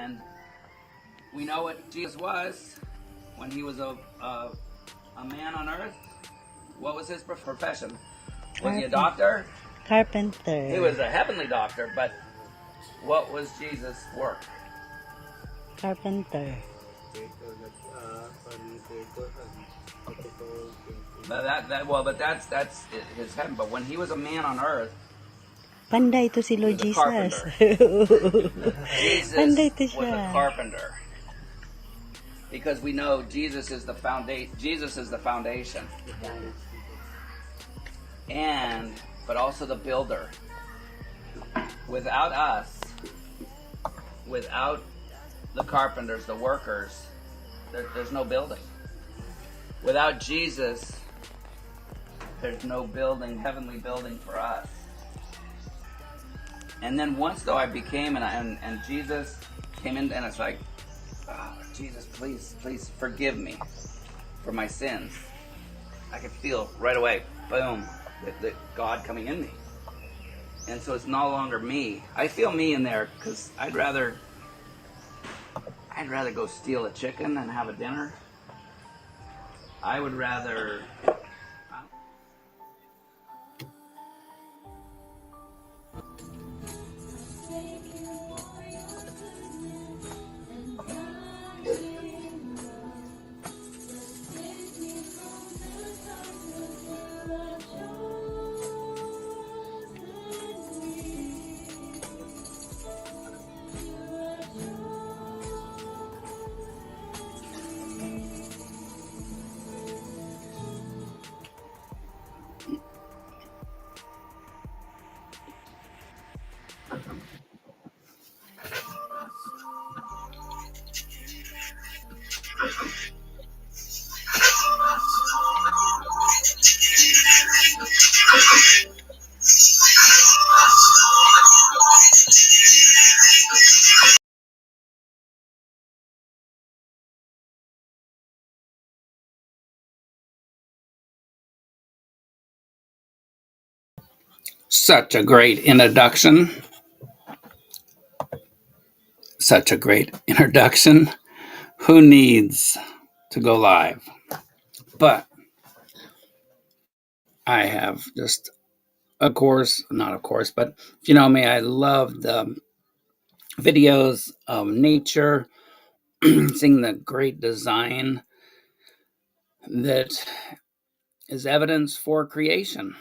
And we know what Jesus was when he was a man on earth. What was his profession? Was he a doctor? Carpenter. He was a heavenly doctor, but what was Jesus' work? Carpenter. But that's his heaven. But when he was a man on earth, Panday to si he Lord was a Jesus. carpenter. Jesus Panday to was a siya. carpenter, because we know Jesus is the foundation. Jesus is the foundation, but also the builder. Without us, without the carpenters, the workers, there's no building. Without Jesus, there's no building, heavenly building for us. And then once though I became, and Jesus came in, and it's like, oh, Jesus, please forgive me for my sins. I could feel right away, boom, the God coming in me. And so it's no longer me. I feel me in there because I'd rather go steal a chicken and have a dinner. I would rather. Such a great introduction. Such a great introduction. Who needs to go live? But I have just, but if you know me, I love the videos of nature, seeing the great design that is evidence for creation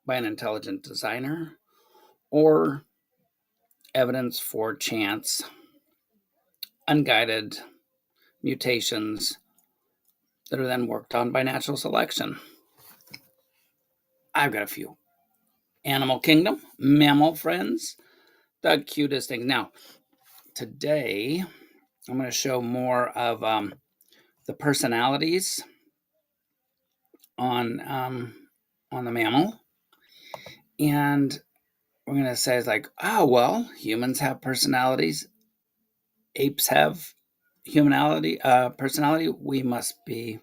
by an intelligent designer, or evidence for chance, unguided mutations that are then worked on by natural selection. I've got a few. Animal kingdom, mammal friends, the cutest things. Now, today, I'm going to show more of the personalities on the mammal. And we're going to say, it's like, oh, well, humans have personalities. Apes have personality. We must be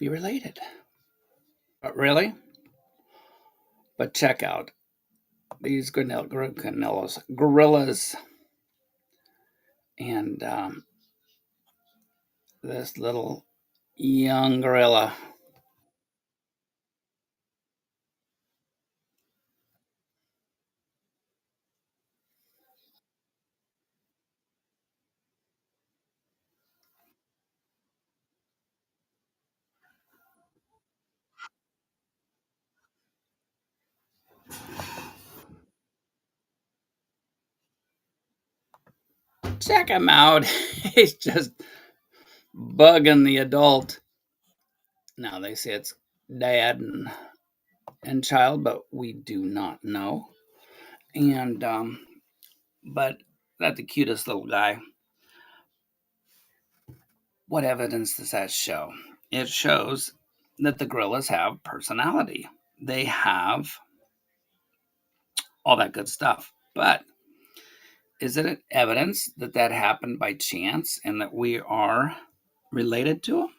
related. But really? But check out these gorillas, and this little young gorilla. Check him out. He's just bugging the adult. Now they say it's dad and child, but we do not know. And but that's the cutest little guy. What evidence does that show? It shows that the gorillas have personality. They have all that good stuff. But is it evidence that happened by chance and that we are related to them?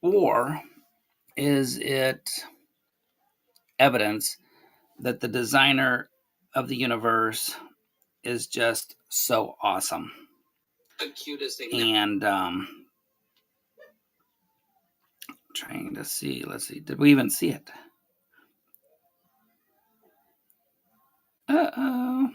Or is it evidence that the designer of the universe is just so awesome. The cutest thing. And trying to see, let's see, did we even see it? Uh-oh.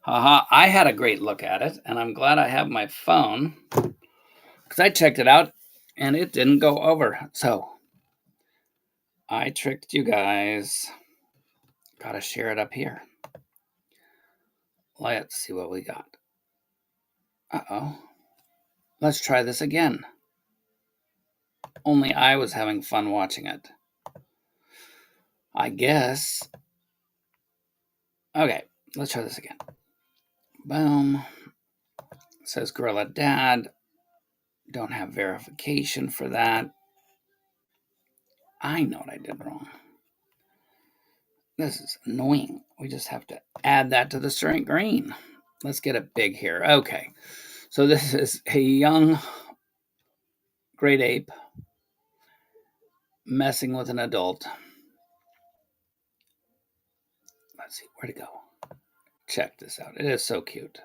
Haha, I had a great look at it, and I'm glad I have my phone, because I checked it out, and it didn't go over. So, I tricked you guys. Gotta share it up here. Let's see what we got. Uh-oh. Let's try this again. Only I was having fun watching it, I guess. Okay, let's try this again. Boom. It says Gorilla Dad. Don't have verification for that. I know what I did wrong. This is annoying. We just have to add that to the screen. Let's get it big here. Okay. So this is a young great ape messing with an adult. Let's see, where'd it go? Check this out. It is so cute.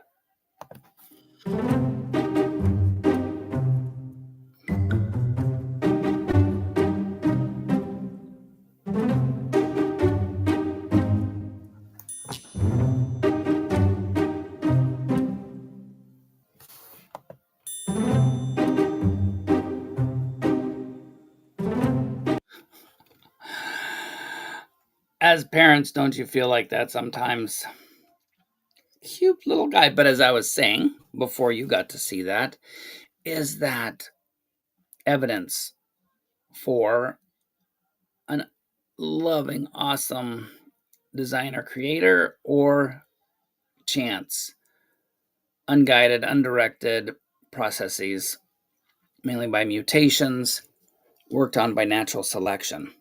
As parents, don't you feel like that sometimes? Cute little guy. But as I was saying before you got to see that, is that evidence for an loving, awesome designer creator, or chance, unguided, undirected processes, mainly by mutations, worked on by natural selection?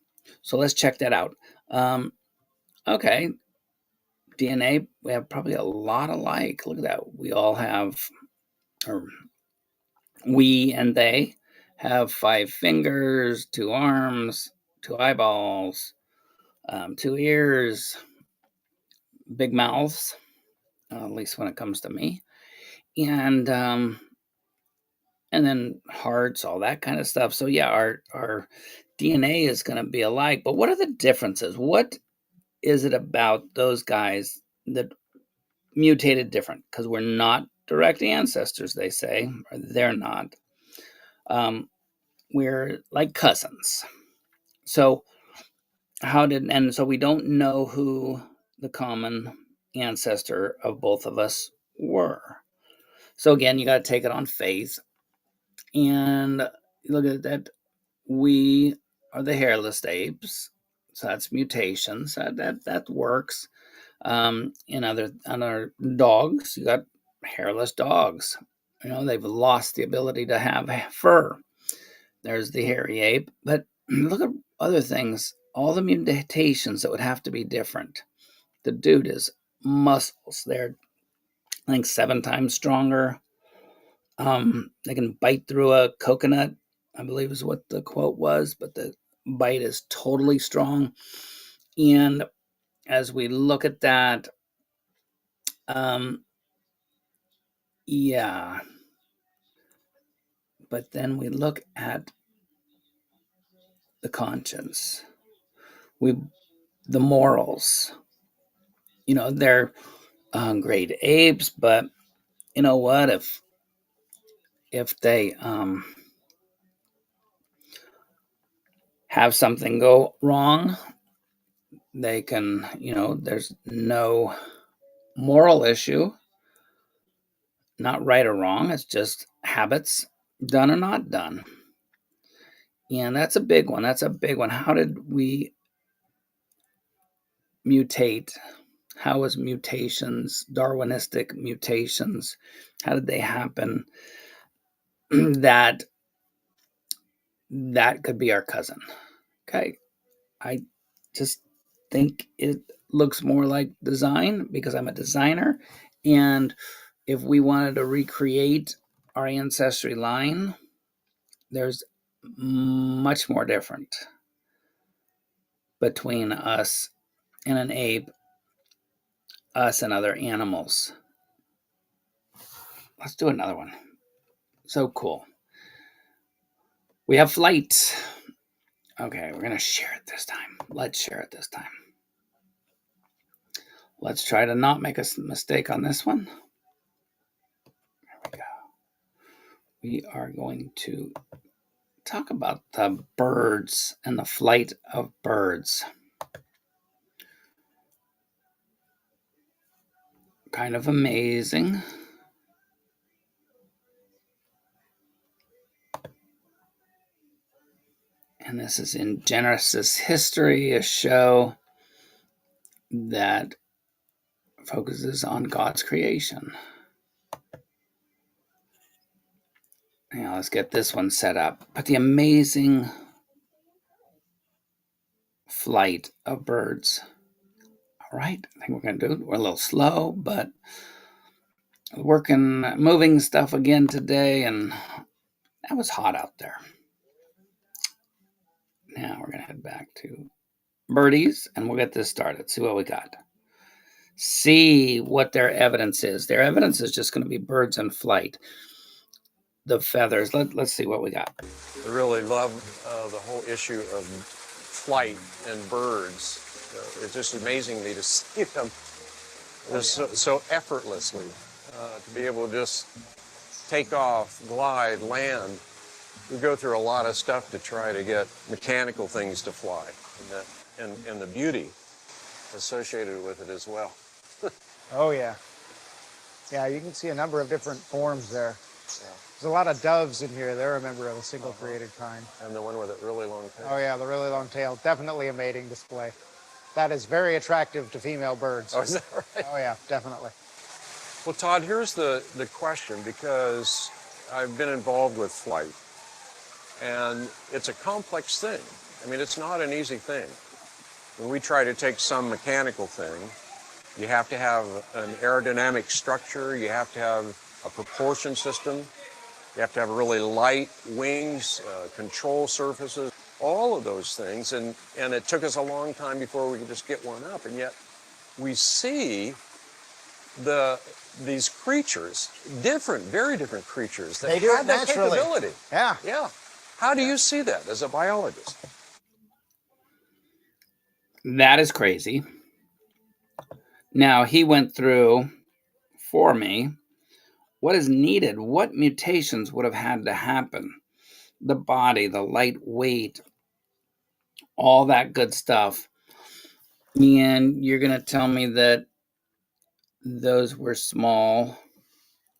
So let's check that out. Okay, DNA, we have probably a lot alike. Look at that. We all have, or we and they have 5 fingers, 2 arms, 2 eyeballs, 2 ears, big mouths, at least when it comes to me, and then hearts, all that kind of stuff. So yeah, our DNA is going to be alike. But what are the differences? What is it about those guys that mutated different? Because we're not direct ancestors, they say, or they're not. We're like cousins. So so we don't know who the common ancestor of both of us were. So again, you got to take it on faith. And look at that. We are the hairless apes. So that's mutations. That works. In other dogs, you got hairless dogs. They've lost the ability to have fur. There's the hairy ape. But look at other things. All the mutations that would have to be different. The dude is muscles. They're, I think, 7 times stronger. They can bite through a coconut, I believe is what the quote was, but the bite is totally strong. And as we look at that, yeah. But then we look at the conscience, the morals. They're great apes, but you know what? If they have something go wrong, they can, there's no moral issue, not right or wrong. It's just habits, done or not done. And that's a big one. How did we mutate? How was mutations, Darwinistic mutations, how did they happen? that could be our cousin. Okay. I just think it looks more like design because I'm a designer. And if we wanted to recreate our ancestry line, there's much more different between us and an ape, us and other animals. Let's do another one. So cool. We have flight. Okay, we're going to share it this time. Let's share it this time. Let's try to not make a mistake on this one. There we go. We are going to talk about the birds and the flight of birds. Kind of amazing. And this is in Genesis History, a show that focuses on God's creation. Now let's get this one set up. But the amazing flight of birds. All right, I think we're going to do it. We're a little slow, but moving stuff again today, and that was hot out there. Now we're going to head back to birdies, and we'll get this started. See what we got. See what their evidence is. Their evidence is just going to be birds in flight. The feathers. Let's see what we got. I really love the whole issue of flight and birds. It's just amazing me to see them so effortlessly. To be able to just take off, glide, land. We go through a lot of stuff to try to get mechanical things to fly, and the beauty associated with it as well. Oh, yeah. Yeah, you can see a number of different forms there. Yeah. There's a lot of doves in here. They're a member of a single created kind. And the one with a really long tail. Oh, yeah, the really long tail. Definitely a mating display. That is very attractive to female birds. Oh, is that right? Oh, yeah, definitely. Well, Todd, here's the question, because I've been involved with flight, and it's a complex thing. I mean, it's not an easy thing. When we try to take some mechanical thing, you have to have an aerodynamic structure, you have to have a propulsion system, you have to have really light wings, control surfaces, all of those things, and it took us a long time before we could just get one up, and yet we see these creatures, very different creatures that have that capability. Yeah. Yeah. How do you see that as a biologist? That is crazy. Now, he went through for me what is needed, what mutations would have had to happen. The body, the light weight, all that good stuff. And you're going to tell me that those were small,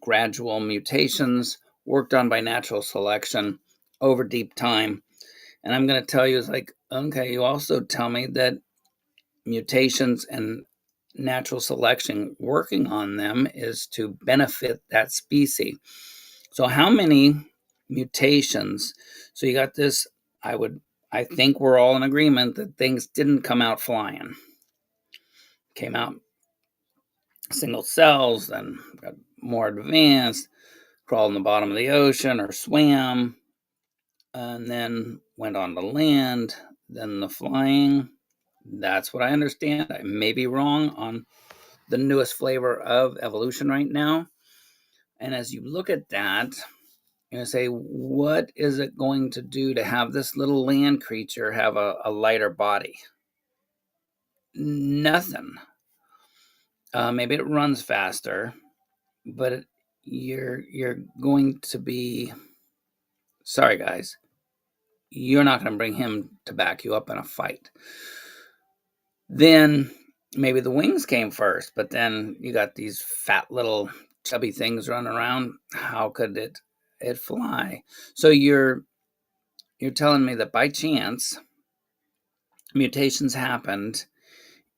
gradual mutations worked on by natural selection over deep time. And I'm going to tell you, it's like, okay, you also tell me that mutations and natural selection working on them is to benefit that species. So how many mutations? So you got this, I think we're all in agreement that things didn't come out flying. Came out single cells, then got more advanced, crawled in the bottom of the ocean or swam, and then went on to land, then the flying. That's what I understand. I may be wrong on the newest flavor of evolution right now. And as you look at that, you're going to say, what is it going to do to have this little land creature have a lighter body? Nothing. Maybe it runs faster, but you're going to be, sorry guys, you're not going to bring him to back you up in a fight. Then maybe the wings came first, but then you got these fat little chubby things running around. How could it fly? So you're telling me that by chance mutations happened,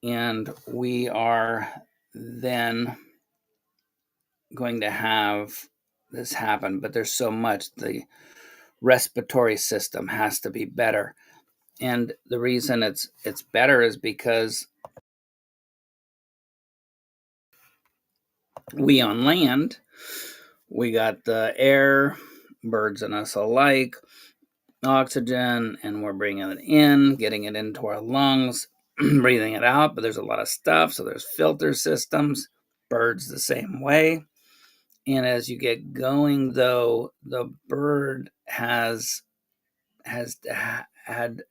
and we are then going to have this happen, but there's so much. The respiratory system has to be better, and the reason it's better is because we on land, we got the air, birds and us alike, oxygen, and we're bringing it in, getting it into our lungs. breathing it out, but there's a lot of stuff. So there's filter systems, birds the same way. And as you get going, though, the bird has had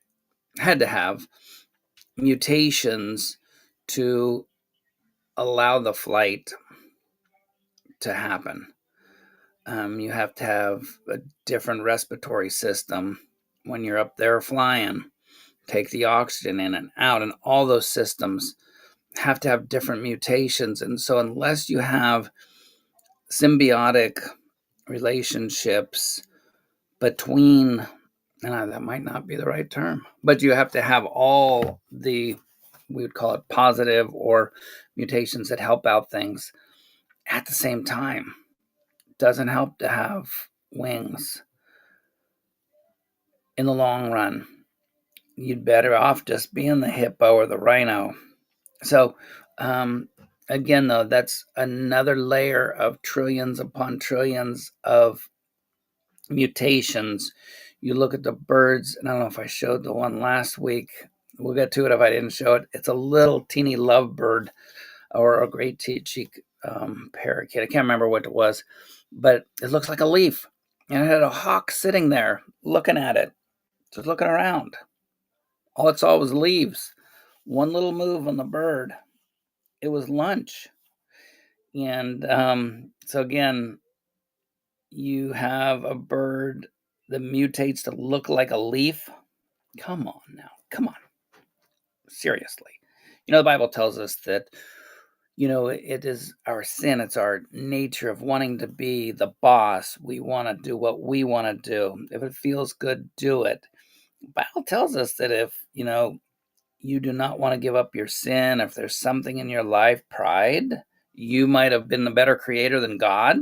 to have mutations to allow the flight to happen. You have to have a different respiratory system when you're up there flying. Take the oxygen in and out, and all those systems have to have different mutations. And so unless you have symbiotic relationships between, and that might not be the right term, but you have to have all the, we would call it positive or mutations that help out things at the same time. Doesn't help to have wings in the long run. You'd better off just being the hippo or the rhino. So, again, though, that's another layer of trillions upon trillions of mutations. You look at the birds, and I don't know if I showed the one last week. We'll get to it if I didn't show it. It's a little teeny lovebird or a great cheek parakeet. I can't remember what it was, but it looks like a leaf. And it had a hawk sitting there looking at it, just looking around. All it saw was leaves. One little move on the bird, it was lunch. And so again, you have a bird that mutates to look like a leaf. Come on now. Come on. Seriously. The Bible tells us that, it is our sin. It's our nature of wanting to be the boss. We want to do what we want to do. If it feels good, do it. The Bible tells us that if, you do not want to give up your sin, if there's something in your life, pride, you might have been the better creator than God.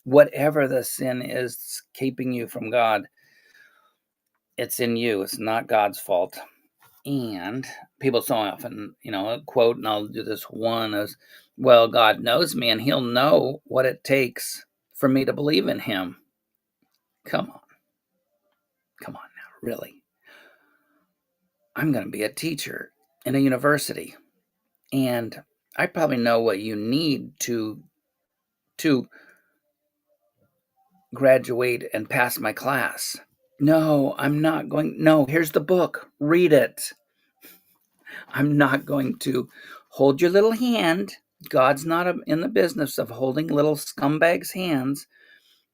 Whatever the sin is keeping you from God, it's in you. It's not God's fault. And people so often, quote, and I'll do this one as, well, God knows me and he'll know what it takes for me to believe in him. Come on. Come on now, really. I'm going to be a teacher in a university, and I probably know what you need to graduate and pass my class. No, I'm not going. No, here's the book. Read it. I'm not going to hold your little hand. God's not in the business of holding little scumbags' hands,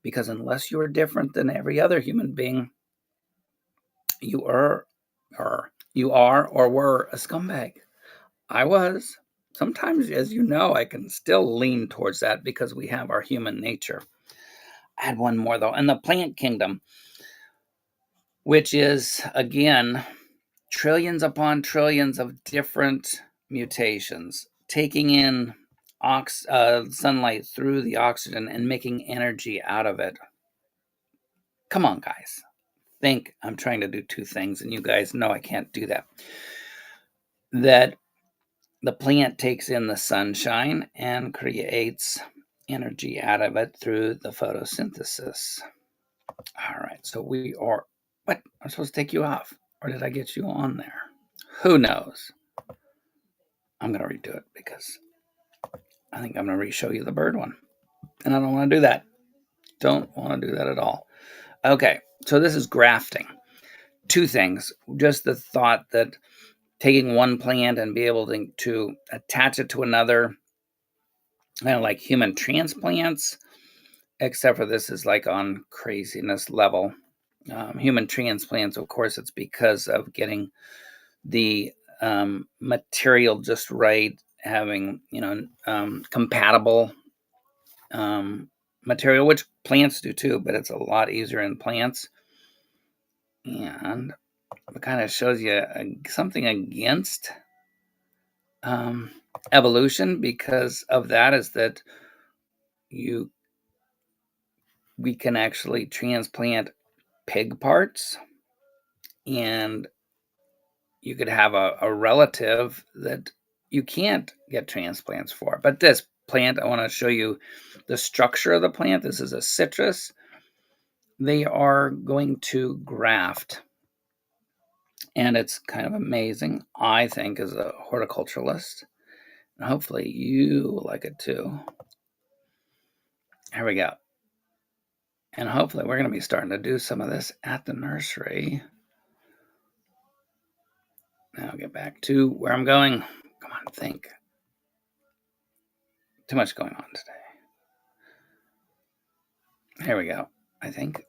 because unless you are different than every other human being, you are or were a scumbag. I was. Sometimes, as you know, I can still lean towards that because we have our human nature. I had one more, though. In the plant kingdom, which is, again, trillions upon trillions of different mutations, taking in sunlight through the oxygen and making energy out of it. Come on, guys. Think I'm trying to do two things, and you guys know I can't do that. That the plant takes in the sunshine and creates energy out of it through the photosynthesis. All right, so we are, what? I'm supposed to take you off, or did I get you on there? Who knows? I'm going to redo it because I think I'm going to re-show you the bird one. And I don't want to do that. Don't want to do that at all. Okay, so this is grafting. Two things. Just the thought that taking one plant and be able to attach it to another, kind of like human transplants, except for this is like on craziness level. Human transplants, of course, it's because of getting the material just right, having compatible material, which plants do too, but it's a lot easier in plants. And it kind of shows you something against evolution because of that, is that we can actually transplant pig parts, and you could have a relative that you can't get transplants for. But this plant, I want to show you the structure of the plant. This is a citrus. They are going to graft And it's kind of amazing, I think, as a horticulturalist. And hopefully you like it too. Here we go. And hopefully we're going to be starting to do some of this at the nursery. Now I'll get back to where I'm going. Come on, think. Too much going on today. Here we go, I think.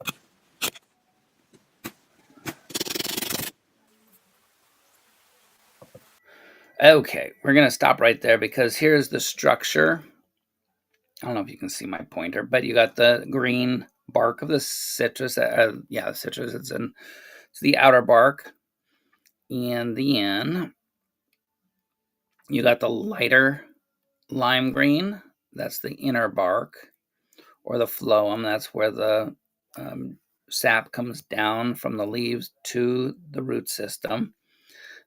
Okay, we're going to stop right there because here's the structure. I don't know if you can see my pointer, but you got the green bark of the citrus. The citrus. It's the outer bark. And then you got the lighter lime green. That's the inner bark, or the phloem. That's where the sap comes down from the leaves to the root system.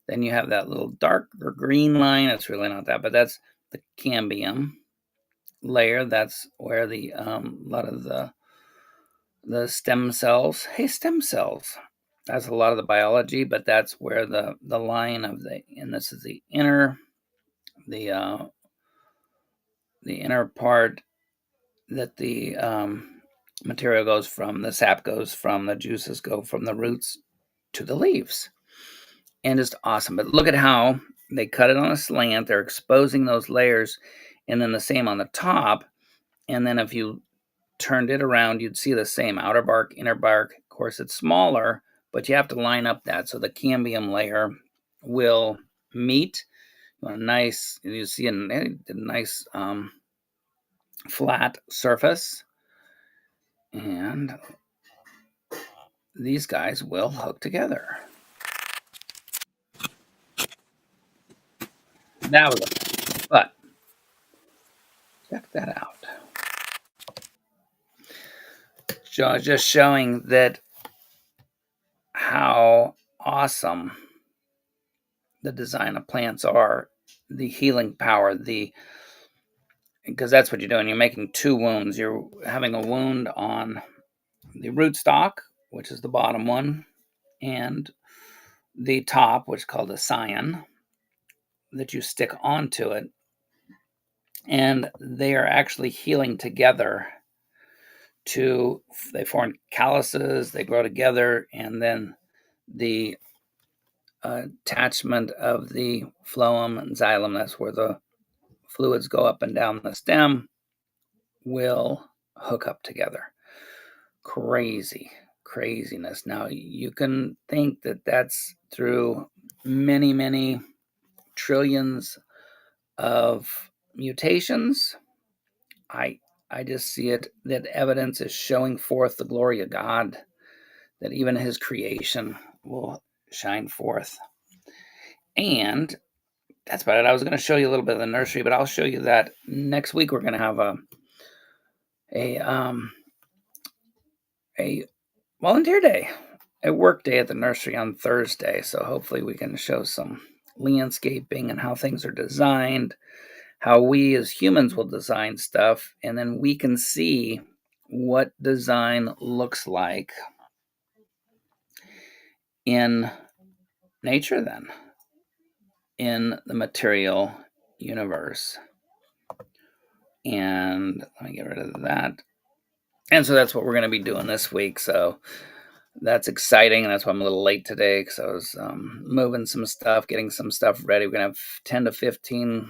Then you have that little darker green line. It's really not that, but that's the cambium layer. That's where the lot of the stem cells. Hey, stem cells. That's a lot of the biology, but that's where the line of and this is the inner part that the material goes from, the sap goes from, the juices go from the roots to the leaves. And it's awesome. But look at how they cut it on a slant. They're exposing those layers, and then the same on the top. And then if you turned it around, you'd see the same outer bark, inner bark. Of course, it's smaller, but you have to line up that so the cambium layer will meet. You see a nice flat surface, and these guys will hook together. That was a but check that out. Just showing that how awesome the design of plants are, the healing power, because that's what you're doing. You're making two wounds. You're having a wound on the rootstock, which is the bottom one, and the top, which is called the scion, that you stick onto it. And they are actually healing together. They form calluses, they grow together, and then the attachment of the phloem and xylem, that's where the fluids go up and down the stem, will hook up together. Craziness. Now, you can think that that's through many, many trillions of mutations. I just see it, that evidence is showing forth the glory of God, that even his creation will shine forth. And that's about it. I was going to show you a little bit of the nursery, but I'll show you that next week. We're going to have a volunteer day, a work day at the nursery on Thursday. So hopefully we can show some landscaping and how things are designed, how we as humans will design stuff, and then we can see what design looks like in nature, then in the material universe. And let me get rid of that. And so that's what we're going to be doing this week. So that's exciting. And that's why I'm a little late today, because I was moving some stuff, getting some stuff ready. We're going to have 10 to 15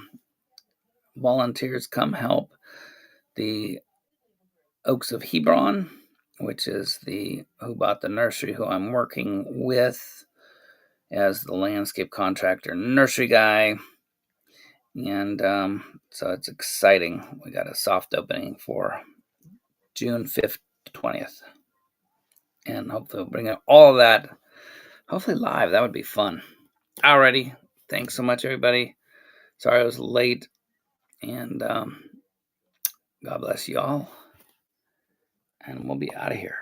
volunteers come help the Oaks of Hebron, which is who bought the nursery, who I'm working with as the landscape contractor, nursery guy. And so it's exciting. We got a soft opening for June 5th to 20th. And hopefully we'll bring all of that, hopefully live. That would be fun. Alrighty. Thanks so much, everybody. Sorry I was late. And God bless you all. And we'll be out of here.